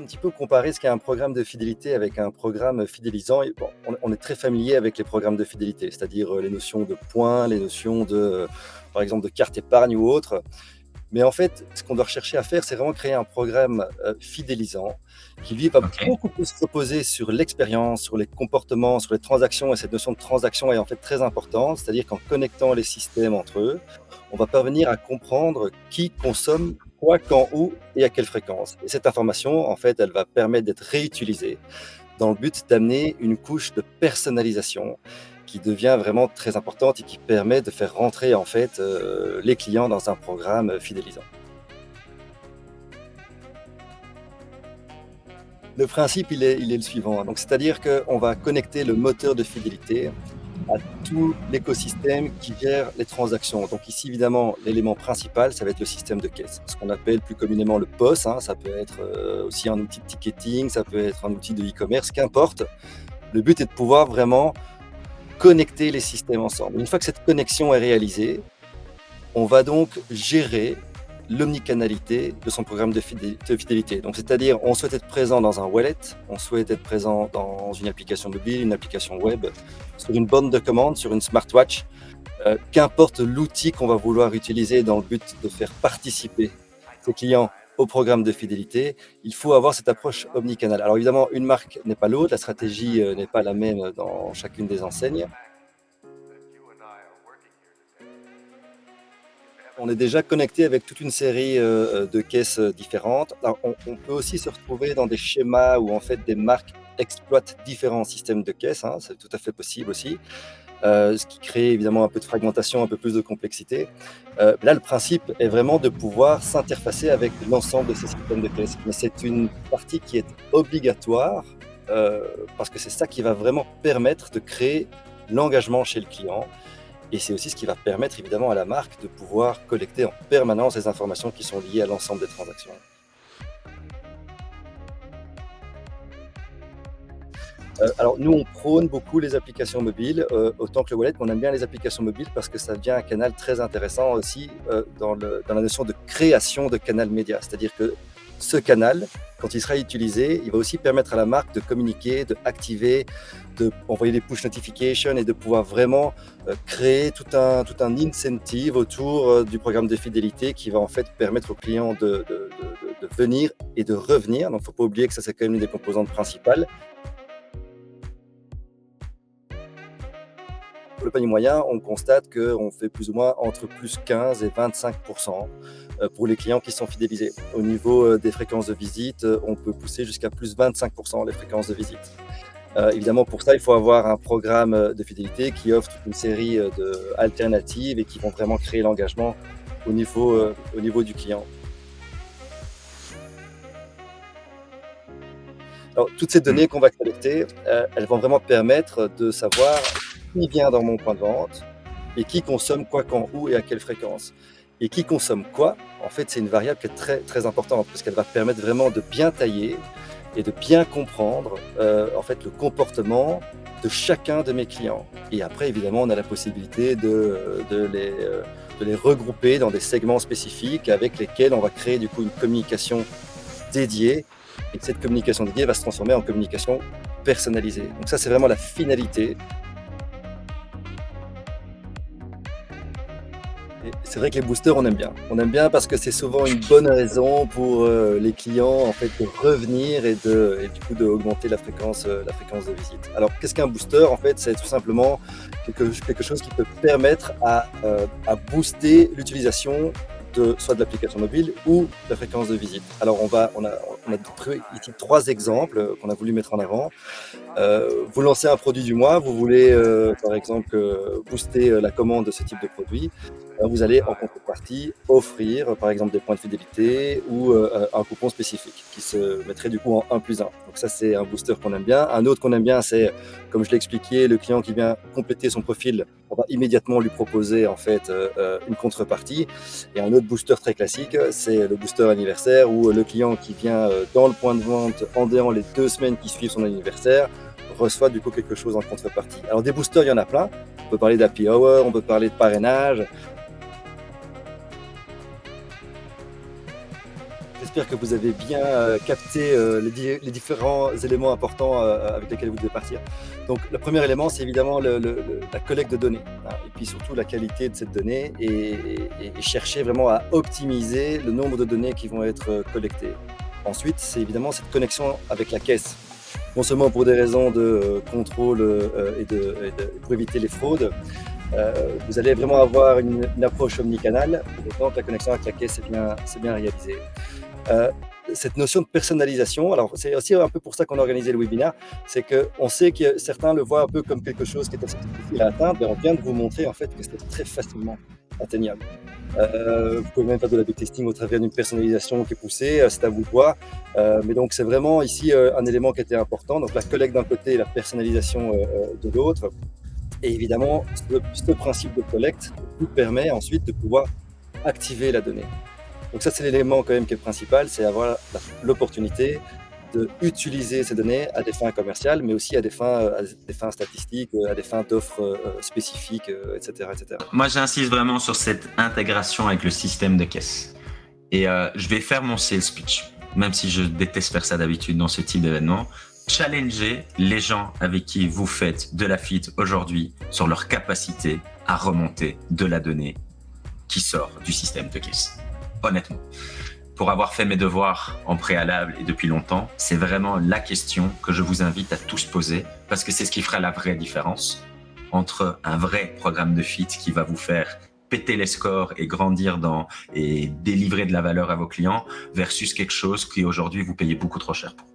un petit peu comparer ce qu'est un programme de fidélité avec un programme fidélisant. Et bon, on est très familier avec les programmes de fidélité, c'est-à-dire les notions de points, les notions par exemple, de carte épargne ou autre. Mais en fait, ce qu'on doit rechercher à faire, c'est vraiment créer un programme fidélisant qui, lui, va OK. beaucoup plus se reposer sur l'expérience, sur les comportements, sur les transactions. Et cette notion de transaction est en fait très importante, c'est-à-dire qu'en connectant les systèmes entre eux, on va parvenir à comprendre qui consomme quoi, quand, où et à quelle fréquence. Et cette information, en fait, elle va permettre d'être réutilisée dans le but d'amener une couche de personnalisation qui devient vraiment très importante et qui permet de faire rentrer en fait les clients dans un programme fidélisant. Le principe, il est le suivant. Donc, c'est-à-dire qu'on va connecter le moteur de fidélité à tout l'écosystème qui gère les transactions. Donc ici, évidemment, l'élément principal, ça va être le système de caisse, ce qu'on appelle plus communément le POS, hein. Ça peut être aussi un outil de ticketing, ça peut être un outil de e-commerce, qu'importe. Le but est de pouvoir vraiment connecter les systèmes ensemble. Une fois que cette connexion est réalisée, on va donc gérer l'omnicanalité de son programme de fidélité. Donc, c'est-à-dire, on souhaite être présent dans un wallet, on souhaite être présent dans une application mobile, une application web, sur une borne de commande, sur une smartwatch, qu'importe l'outil qu'on va vouloir utiliser dans le but de faire participer ses clients au programme de fidélité, il faut avoir cette approche omnicanale. Alors évidemment, une marque n'est pas l'autre, la stratégie n'est pas la même dans chacune des enseignes. On est déjà connecté avec toute une série de caisses différentes. Alors, on peut aussi se retrouver dans des schémas où en fait des marques exploitent différents systèmes de caisses, hein, c'est tout à fait possible aussi, ce qui crée évidemment un peu de fragmentation, un peu plus de complexité. Là, le principe est vraiment de pouvoir s'interfacer avec l'ensemble de ces systèmes de caisses. Mais c'est une partie qui est obligatoire parce que c'est ça qui va vraiment permettre de créer l'engagement chez le client. Et c'est aussi ce qui va permettre évidemment à la marque de pouvoir collecter en permanence les informations qui sont liées à l'ensemble des transactions. Alors nous, on prône beaucoup les applications mobiles, autant que le wallet, mais on aime bien les applications mobiles parce que ça devient un canal très intéressant aussi dans la notion de création de canal média. C'est-à-dire que ce canal, quand il sera utilisé, il va aussi permettre à la marque de communiquer, de activer, d'envoyer des push notifications et de pouvoir vraiment créer tout un incentive autour du programme de fidélité qui va en fait permettre aux clients de venir et de revenir. Donc il ne faut pas oublier que ça, c'est quand même une des composantes principales. Pour le panier moyen, on constate qu'on fait plus ou moins entre plus 15 et 25% pour les clients qui sont fidélisés. Au niveau des fréquences de visite, on peut pousser jusqu'à plus 25% les fréquences de visite. Évidemment, pour ça, il faut avoir un programme de fidélité qui offre toute une série d'alternatives et qui vont vraiment créer l'engagement au niveau du client. Alors, toutes ces données qu'on va collecter, elles vont vraiment permettre de savoir qui vient dans mon point de vente et qui consomme quoi, quand, où et à quelle fréquence. Et qui consomme quoi, en fait, c'est une variable qui est très, très importante parce qu'elle va permettre vraiment de bien tailler et de bien comprendre en fait, le comportement de chacun de mes clients. Et après, évidemment, on a la possibilité de les regrouper dans des segments spécifiques avec lesquels on va créer du coup une communication dédiée. Et cette communication dédiée va se transformer en communication personnalisée. Donc ça, c'est vraiment la finalité. Et c'est vrai que les boosters, on aime bien. On aime bien parce que c'est souvent une bonne raison pour les clients en fait, de revenir et du coup d'augmenter la fréquence de visite. Alors, qu'est-ce qu'un booster? En fait, c'est tout simplement quelque chose qui peut permettre à booster l'utilisation soit de l'application mobile ou de la fréquence de visite. Alors, on a pris ici 3 exemples qu'on a voulu mettre en avant. Vous lancez un produit du mois, vous voulez par exemple booster la commande de ce type de produit, vous allez en contrepartie offrir par exemple des points de fidélité ou un coupon spécifique qui se mettrait du coup en 1 plus 1. Donc ça, c'est un booster qu'on aime bien. Un autre qu'on aime bien, c'est, comme je l'ai expliqué, le client qui vient compléter son profil, on va immédiatement lui proposer en fait une contrepartie. Et un autre booster très classique, c'est le booster anniversaire où le client qui vient dans le point de vente en dehors les 2 semaines qui suivent son anniversaire reçoit du coup quelque chose en contrepartie. Alors des boosters, il y en a plein. On peut parler d'happy hour, on peut parler de parrainage. j'espère que vous avez bien capté les différents éléments importants avec lesquels vous devez partir. Donc, le premier élément, c'est évidemment la collecte de données, hein, et puis surtout la qualité de cette donnée et chercher vraiment à optimiser le nombre de données qui vont être collectées. Ensuite, c'est évidemment cette connexion avec la caisse, non seulement pour des raisons de contrôle pour éviter les fraudes. Vous allez vraiment avoir une approche omnicanale, d'autant que la connexion avec la caisse est bien réalisée. Euh, cette notion de personnalisation, alors c'est aussi un peu pour ça qu'on a organisé le webinaire, c'est qu'on sait que certains le voient un peu comme quelque chose qui est assez difficile à atteindre, mais on vient de vous montrer en fait que c'est très facilement atteignable. Vous pouvez même faire de l'A/B testing au travers d'une personnalisation qui est poussée, c'est à vous de voir. Mais donc c'est vraiment ici un élément qui était important, donc la collecte d'un côté et la personnalisation de l'autre. Et évidemment, ce principe de collecte vous permet ensuite de pouvoir activer la donnée. Donc ça, c'est l'élément quand même qui est principal, c'est avoir l'opportunité d'utiliser ces données à des fins commerciales, mais aussi à des fins statistiques, à des fins d'offres spécifiques, etc., etc. Moi, j'insiste vraiment sur cette intégration avec le système de caisse. Et je vais faire mon sales pitch, même si je déteste faire ça d'habitude dans ce type d'événement. Challenger les gens avec qui vous faites de la FIT aujourd'hui sur leur capacité à remonter de la donnée qui sort du système de caisse. Honnêtement, pour avoir fait mes devoirs en préalable et depuis longtemps, c'est vraiment la question que je vous invite à tous poser parce que c'est ce qui fera la vraie différence entre un vrai programme de FIT qui va vous faire péter les scores et grandir et délivrer de la valeur à vos clients versus quelque chose qui aujourd'hui vous payez beaucoup trop cher pour.